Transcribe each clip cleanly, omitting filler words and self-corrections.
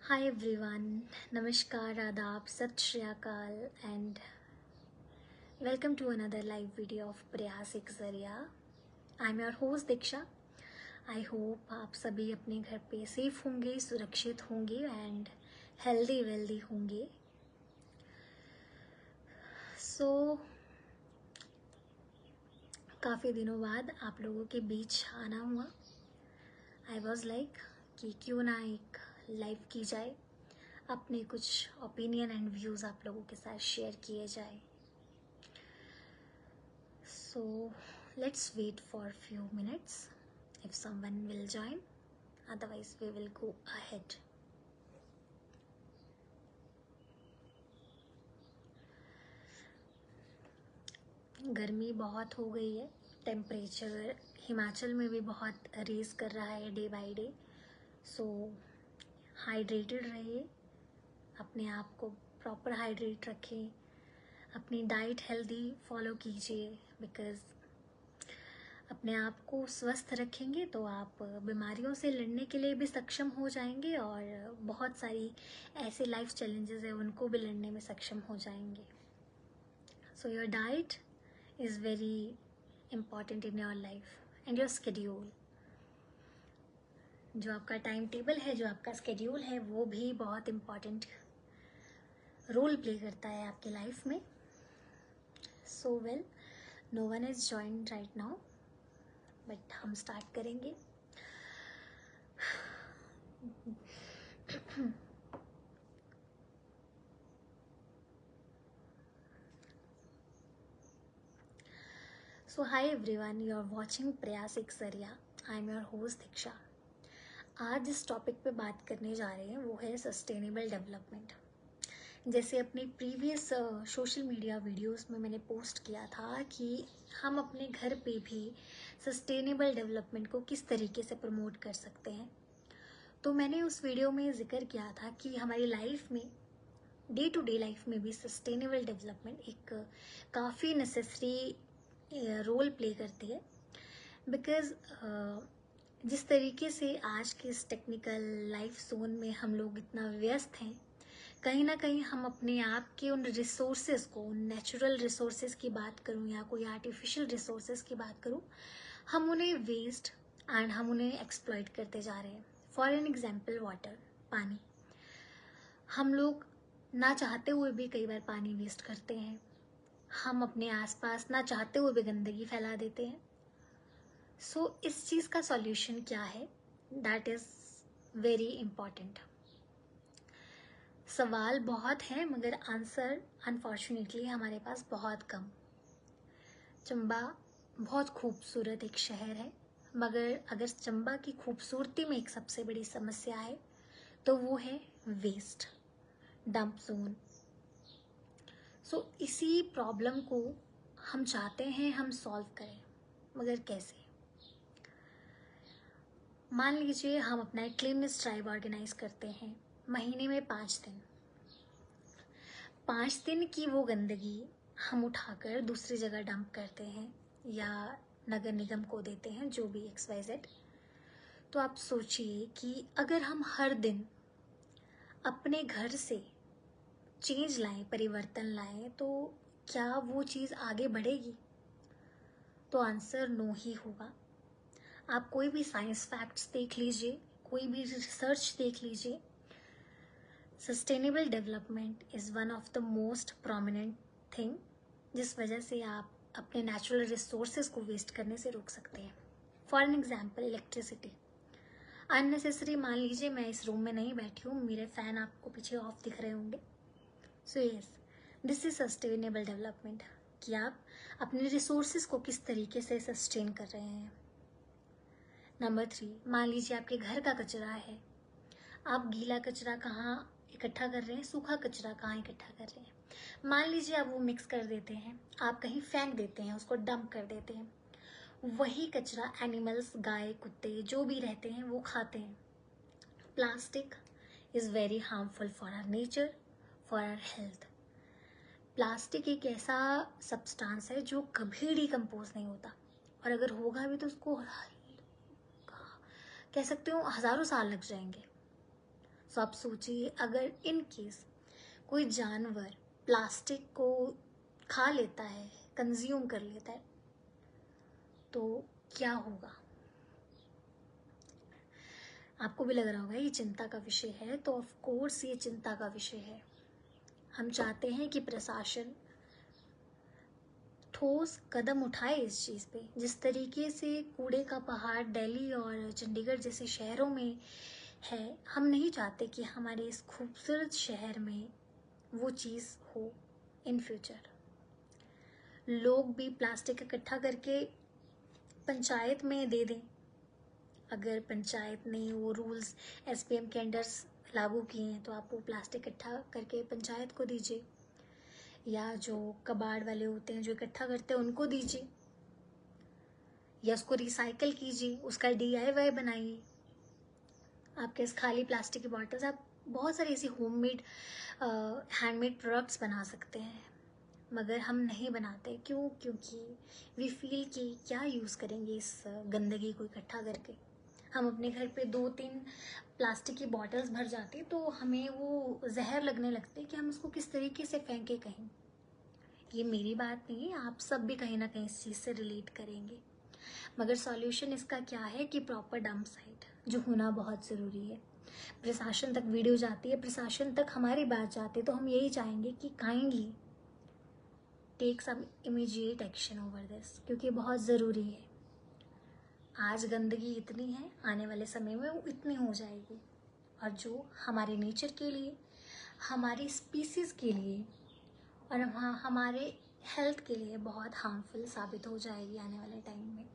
Hi everyone, Namaskar, Adab, Sat Shri Akal and welcome to another live video of प्रयास एक जरिया। I'm your host Diksha। I hope आप सभी अपने घर पे सेफ होंगे, सुरक्षित होंगे एंड हेल्दी वेल्दी होंगे। काफ़ी दिनों बाद आप लोगों के बीच आना हुआ। I was like कि क्यों ना एक लाइव की जाए, अपने कुछ ओपिनियन एंड व्यूज़ आप लोगों के साथ शेयर किए जाए। So let's wait for a few minutes if someone will join, otherwise we will go ahead. गर्मी बहुत हो गई है, टेम्परेचर हिमाचल में भी बहुत रेज कर रहा है day by day. So hydrated रहिए, अपने आप को प्रॉपर हाइड्रेट रखें, अपनी डाइट हेल्दी फॉलो कीजिए, बिकॉज़ अपने आप को स्वस्थ रखेंगे तो आप बीमारियों से लड़ने के लिए भी सक्षम हो जाएंगे और बहुत सारी ऐसे लाइफ चैलेंजेस हैं उनको भी लड़ने में सक्षम हो जाएंगे। So your diet is very important in your life and your schedule. जो आपका टाइम टेबल है, जो आपका स्केड्यूल है, वो भी बहुत इम्पॉर्टेंट रोल प्ले करता है आपके लाइफ में। So well, no one is joined right now, but हम स्टार्ट करेंगे। So hi everyone, you are watching प्रयास एक जरिया। आई एम योर होस्ट दीक्षा। आज जिस टॉपिक पे बात करने जा रहे हैं वो है सस्टेनेबल डेवलपमेंट। जैसे अपनी प्रीवियस सोशल मीडिया वीडियोस में मैंने पोस्ट किया था कि हम अपने घर पे भी सस्टेनेबल डेवलपमेंट को किस तरीके से प्रमोट कर सकते हैं। तो मैंने उस वीडियो में जिक्र किया था कि हमारी लाइफ में, डे टू डे लाइफ में भी सस्टेनेबल डेवलपमेंट एक काफ़ी नेसेसरी रोल प्ले करती है। बिकॉज़ जिस तरीके से आज के इस टेक्निकल लाइफ जोन में हम लोग इतना व्यस्त हैं, कहीं ना कहीं हम अपने आप के उन रिसोर्सेज को, नेचुरल रिसोर्सेज की बात करूं या कोई आर्टिफिशियल रिसोर्सेज की बात करूं, हम उन्हें वेस्ट एंड हम उन्हें एक्सप्लॉइट करते जा रहे हैं। फॉर एन एग्जाम्पल, वाटर, पानी। हम लोग ना चाहते हुए भी कई बार पानी वेस्ट करते हैं। हम अपने आसपास ना चाहते हुए भी गंदगी फैला देते हैं। सो इस चीज़ का सॉल्यूशन क्या है, दैट इज़ वेरी इम्पॉर्टेंट। सवाल बहुत हैं मगर आंसर अनफॉर्चुनेटली हमारे पास बहुत कम। चंबा बहुत खूबसूरत एक शहर है, मगर अगर चंबा की खूबसूरती में एक सबसे बड़ी समस्या है तो वो है वेस्ट, डंप जोन। सो इसी प्रॉब्लम को हम चाहते हैं हम सॉल्व करें, मगर कैसे? मान लीजिए हम अपना एक क्लीननेस ड्राइव ऑर्गेनाइज करते हैं महीने में 5 दिन। 5 दिन की वो गंदगी हम उठाकर दूसरी जगह डंप करते हैं या नगर निगम को देते हैं, जो भी XYZ। तो आप सोचिए कि अगर हम हर दिन अपने घर से चेंज लाएं, परिवर्तन लाएं, तो क्या वो चीज़ आगे बढ़ेगी? तो आंसर नो ही होगा। आप कोई भी साइंस फैक्ट्स देख लीजिए, कोई भी रिसर्च देख लीजिए, sustainable development is one of the most prominent thing जिस वजह से आप अपने नेचुरल रिसोर्सेज को वेस्ट करने से रोक सकते हैं। For an example, electricity unnecessary. मान लीजिए मैं इस रूम में नहीं बैठी हूँ, मेरे फैन आपको पीछे ऑफ दिख रहे होंगे। So yes, this is sustainable development, कि आप अपने रिसोर्सेज को किस तरीके से सस्टेन कर रहे हैं। नंबर 3, मान लीजिए आपके घर का कचरा है, आप गीला कचरा कहाँ इकट्ठा कर रहे हैं, सूखा कचरा कहाँ इकट्ठा कर रहे हैं। मान लीजिए आप वो मिक्स कर देते हैं, आप कहीं फेंक देते हैं, उसको डंप कर देते हैं। वही कचरा एनिमल्स, गाय, कुत्ते जो भी रहते हैं वो खाते हैं। Plastic is very harmful for our nature, for our health. Plastic एक ऐसा सब्सटेंस है जो कभी डिकम्पोज नहीं होता, और अगर होगा भी तो उसको कह सकते हो हज़ारों साल लग जाएंगे। सो आप सोचिए, अगर इन केस कोई जानवर प्लास्टिक को खा लेता है, कंज्यूम कर लेता है, तो क्या होगा? आपको भी लग रहा होगा ये चिंता का विषय है, तो ऑफ कोर्स ये चिंता का विषय है। हम चाहते हैं कि प्रशासन ठोस कदम उठाए इस चीज़ पे। जिस तरीके से कूड़े का पहाड़ दिल्ली और चंडीगढ़ जैसे शहरों में है, हम नहीं चाहते कि हमारे इस खूबसूरत शहर में वो चीज़ हो इन फ्यूचर। लोग भी प्लास्टिक इकट्ठा करके पंचायत में दे दें। अगर पंचायत ने वो रूल्स एसपीएम के अंडर लागू किए हैं, तो आप वो प्लास्टिक इकट्ठा करके पंचायत को दीजिए, या जो कबाड़ वाले होते हैं जो इकट्ठा करते हैं उनको दीजिए, या उसको रिसाइकल कीजिए, उसका DIY बनाइए। आपके इस खाली प्लास्टिक की बॉटल्स, आप बहुत सारी ऐसी होममेड हैंडमेड प्रोडक्ट्स बना सकते हैं, मगर हम नहीं बनाते। क्यों? क्योंकि वी फील कि क्या यूज़ करेंगे इस गंदगी को इकट्ठा करके। हम अपने घर पे 2-3 प्लास्टिक की बॉटल्स भर जाते तो हमें वो जहर लगने लगते कि हम उसको किस तरीके से फेंके कहीं। ये मेरी बात नहीं है, आप सब भी कहीं ना कहीं इस चीज़ से रिलेट करेंगे। मगर सॉल्यूशन इसका क्या है कि प्रॉपर डंप साइट जो होना बहुत ज़रूरी है। प्रशासन तक वीडियो जाती है, प्रशासन तक हमारी बात जाती है, तो हम यही चाहेंगे कि kindly take some immediate action over this, क्योंकि बहुत ज़रूरी है। आज गंदगी इतनी है, आने वाले समय में वो इतनी हो जाएगी, और जो हमारे नेचर के लिए, हमारी स्पीसीज़ के लिए और हमारे हेल्थ के लिए बहुत हार्मफुल साबित हो जाएगी आने वाले टाइम में।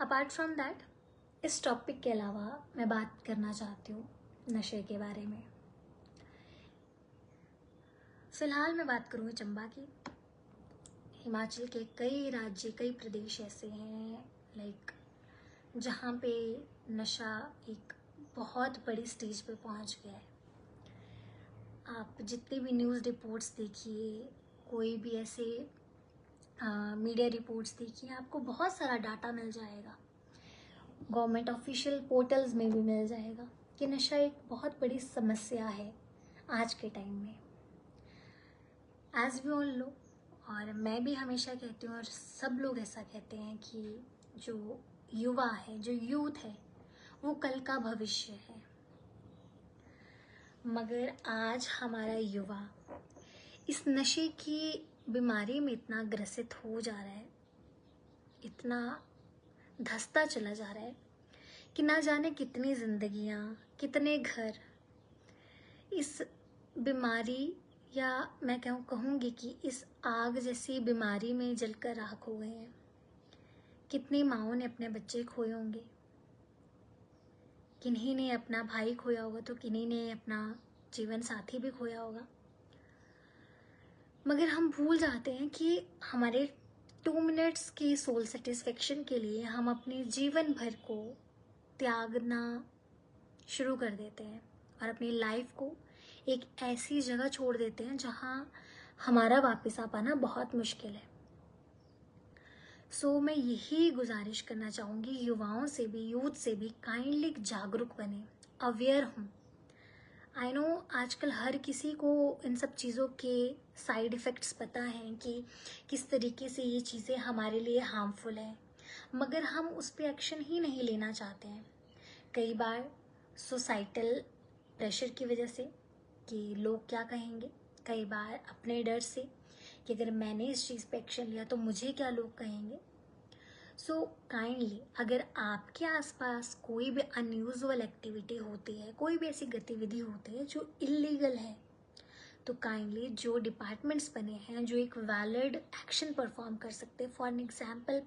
अपार्ट फ्रॉम दैट, इस टॉपिक के अलावा मैं बात करना चाहती हूँ नशे के बारे में। फ़िलहाल मैं बात करूँगी चंबा की। हिमाचल के कई राज्य, कई प्रदेश ऐसे हैं लाइक जहाँ पे नशा एक बहुत बड़ी स्टेज पे पहुँच गया है। आप जितनी भी न्यूज़ रिपोर्ट्स देखिए, कोई भी ऐसे मीडिया रिपोर्ट्स देखिए, आपको बहुत सारा डाटा मिल जाएगा। गवर्नमेंट ऑफिशियल पोर्टल्स में भी मिल जाएगा कि नशा एक बहुत बड़ी समस्या है आज के टाइम में। एज वी ऑल नो, और मैं भी हमेशा कहती हूँ और सब लोग ऐसा कहते हैं कि जो युवा है, जो यूथ है, वो कल का भविष्य है। मगर आज हमारा युवा इस नशे की बीमारी में इतना ग्रसित हो जा रहा है, इतना धंसता चला जा रहा है कि ना जाने कितनी जिंदगियां, कितने घर इस बीमारी, या मैं कहूँगी कि इस आग जैसी बीमारी में जलकर राख हो गए हैं। कितनी माँओं ने अपने बच्चे खोए होंगे, किन्हीं ने अपना भाई खोया होगा, तो किन्हीं ने अपना जीवन साथी भी खोया होगा। मगर हम भूल जाते हैं कि हमारे 2 मिनट्स की सोल सेटिस्फेक्शन के लिए हम अपने जीवन भर को त्यागना शुरू कर देते हैं और अपनी लाइफ को एक ऐसी जगह छोड़ देते हैं जहाँ हमारा वापस आ पाना बहुत मुश्किल है। सो मैं यही गुजारिश करना चाहूँगी युवाओं से भी, यूथ से भी, काइंडली जागरूक बने, अवेयर हों। आई नो आजकल हर किसी को इन सब चीज़ों के साइड इफ़ेक्ट्स पता हैं कि किस तरीके से ये चीज़ें हमारे लिए हार्मफुल हैं, मगर हम उस पर एक्शन ही नहीं लेना चाहते हैं। कई बार सोसाइटल प्रेशर की वजह से कि लोग क्या कहेंगे, कई बार अपने डर से कि अगर मैंने इस चीज़ पे एक्शन लिया तो मुझे क्या लोग कहेंगे। सो काइंडली, अगर आपके आसपास कोई भी अनयूजुअल एक्टिविटी होती है, कोई भी ऐसी गतिविधि होती है जो इलीगल है, तो काइंडली जो डिपार्टमेंट्स बने हैं जो एक वैलिड एक्शन परफॉर्म कर सकते हैं, for an example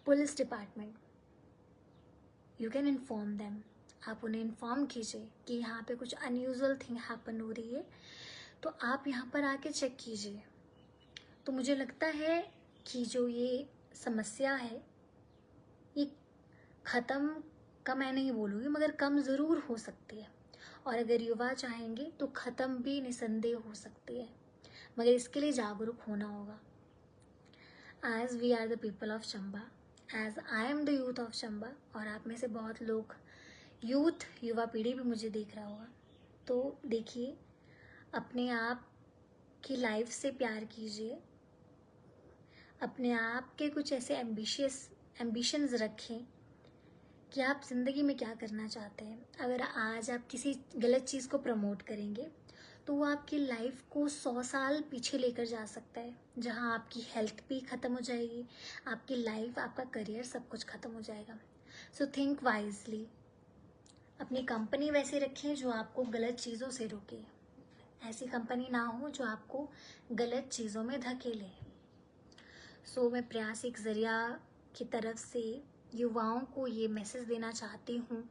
police department, you can inform them. आप उन्हें इन्फॉर्म कीजिए कि यहाँ पे कुछ अनयूजुअल थिंग हैपन हो रही है, तो आप यहाँ पर आके चेक कीजिए। तो मुझे लगता है कि जो ये समस्या है ये ख़त्म का मैं नहीं बोलूँगी, मगर कम ज़रूर हो सकती है, और अगर युवा चाहेंगे तो ख़त्म भी निसंदेह हो सकती है, मगर इसके लिए जागरूक होना होगा। As we are the people of Chamba, as I am the youth of Chamba, और आप में से बहुत लोग यूथ, युवा पीढ़ी भी मुझे देख रहा होगा, तो देखिए, अपने आप की लाइफ से प्यार कीजिए, अपने आप के कुछ ऐसे एम्बिशंस रखें कि आप ज़िंदगी में क्या करना चाहते हैं। अगर आज आप किसी गलत चीज़ को प्रमोट करेंगे तो वो आपकी लाइफ को 100 साल पीछे लेकर जा सकता है, जहाँ आपकी हेल्थ भी ख़त्म हो जाएगी, आपकी लाइफ, आपका करियर, सब कुछ ख़त्म हो जाएगा। So think wisely. अपनी कंपनी वैसे रखें जो आपको गलत चीज़ों से रोके, ऐसी कंपनी ना हो जो आपको गलत चीज़ों में धकेले। सो मैं प्रयास एक ज़रिया की तरफ से युवाओं को ये मैसेज देना चाहती हूँ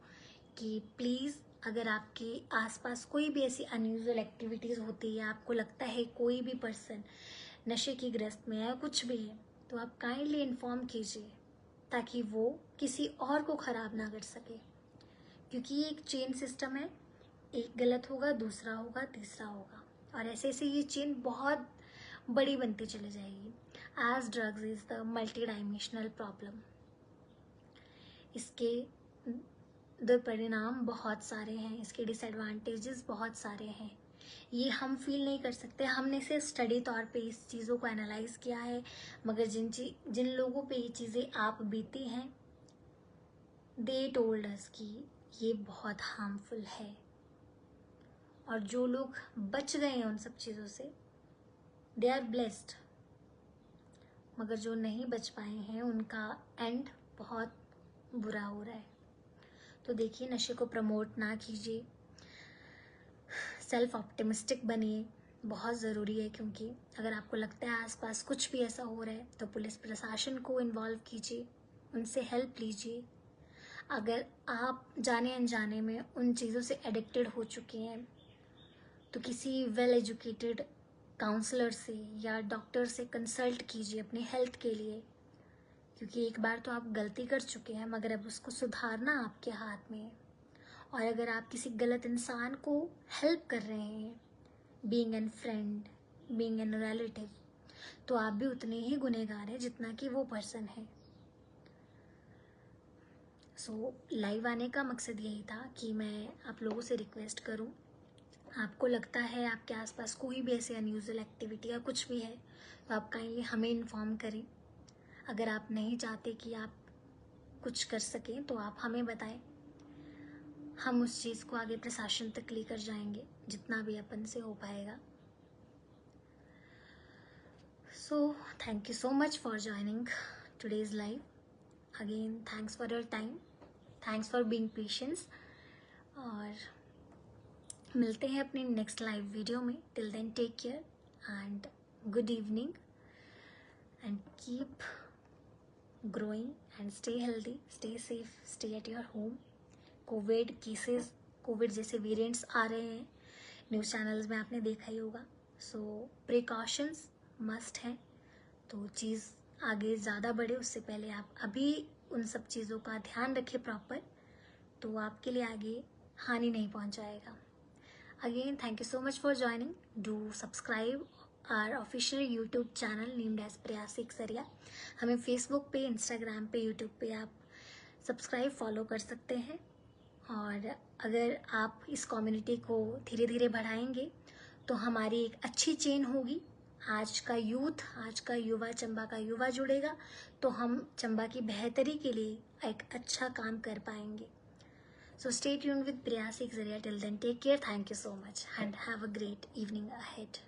कि प्लीज़, अगर आपके आसपास कोई भी ऐसी अनयूजुअल एक्टिविटीज़ होती है, आपको लगता है कोई भी पर्सन नशे की ग्रस्त में है, कुछ भी है, तो आप काइंडली इन्फॉर्म कीजिए ताकि वो किसी और को ख़राब ना कर सके, क्योंकि ये एक चेन सिस्टम है। एक गलत होगा, दूसरा होगा, तीसरा होगा, और ऐसे ऐसे ये चेन बहुत बड़ी बनती चली जाएगी। As drugs is the multi dimensional problem. इसके दुष्परिणाम बहुत सारे हैं, इसके डिसएडवांटेजेस बहुत सारे हैं। ये हम फील नहीं कर सकते, हमने सिर्फ स्टडी तौर पे इस चीज़ों को एनालाइज किया है, मगर जिन लोगों पे ये चीज़ें आप बीती हैं, दे टोल्ड अस कि ये बहुत हार्मफुल है। और जो लोग बच गए हैं उन सब चीज़ों से, दे आर ब्लेस्ड। मगर जो नहीं बच पाए हैं उनका एंड बहुत बुरा हो रहा है। तो देखिए, नशे को प्रमोट ना कीजिए, सेल्फ ऑप्टिमिस्टिक बनिए, बहुत ज़रूरी है। क्योंकि अगर आपको लगता है आसपास कुछ भी ऐसा हो रहा है तो पुलिस प्रशासन को इन्वॉल्व कीजिए, उनसे हेल्प लीजिए। अगर आप जाने अनजाने में उन चीज़ों से एडिक्टेड हो चुके हैं तो किसी वेल एजुकेटेड काउंसलर से या डॉक्टर से कंसल्ट कीजिए अपनी हेल्थ के लिए, क्योंकि एक बार तो आप गलती कर चुके हैं, मगर अब उसको सुधारना आपके हाथ में है। और अगर आप किसी गलत इंसान को हेल्प कर रहे हैं, being an friend, being an relative, तो आप भी उतने ही गुनहगार हैं जितना कि वो पर्सन है। सो लाइव आने का मकसद यही था कि मैं आप लोगों से रिक्वेस्ट करूं, आपको लगता है आपके आसपास कोई भी ऐसी अनयूजुअल एक्टिविटी या कुछ भी है तो आप काइंडली हमें इन्फॉर्म करें। अगर आप नहीं चाहते कि आप कुछ कर सकें तो आप हमें बताएं, हम उस चीज़ को आगे प्रशासन तक लेकर जाएंगे जितना भी अपन से हो पाएगा। So thank you so much for joining today's live. Again thanks for your time, thanks for being patience, और मिलते हैं अपनी नेक्स्ट लाइव वीडियो में। Till then take care and good evening and keep growing and stay healthy, stay safe, stay at your home. Covid जैसे variants आ रहे हैं, news channels में आपने देखा ही होगा। सो प्रिकॉशंस मस्ट हैं, तो चीज़ आगे ज़्यादा बढ़े उससे पहले आप अभी उन सब चीज़ों का ध्यान रखें प्रॉपर, तो आपके लिए आगे हानि नहीं पहुंचाएगा। Again thank you so much for joining. Do subscribe our official YouTube channel named as Prayas Ek ज़रिया। हमें फेसबुक पे, इंस्टाग्राम पे, यूट्यूब पे आप सब्सक्राइब फॉलो कर सकते हैं। और अगर आप इस कम्युनिटी को धीरे धीरे बढ़ाएंगे तो हमारी एक अच्छी चेन होगी। आज का यूथ, आज का युवा, चंबा का युवा जुड़ेगा तो हम चंबा की बेहतरी के लिए एक अच्छा काम कर पाएंगे। So stay tuned with Priyas एक ज़रिया. Till then, take care. Thank you so much and have a great evening ahead.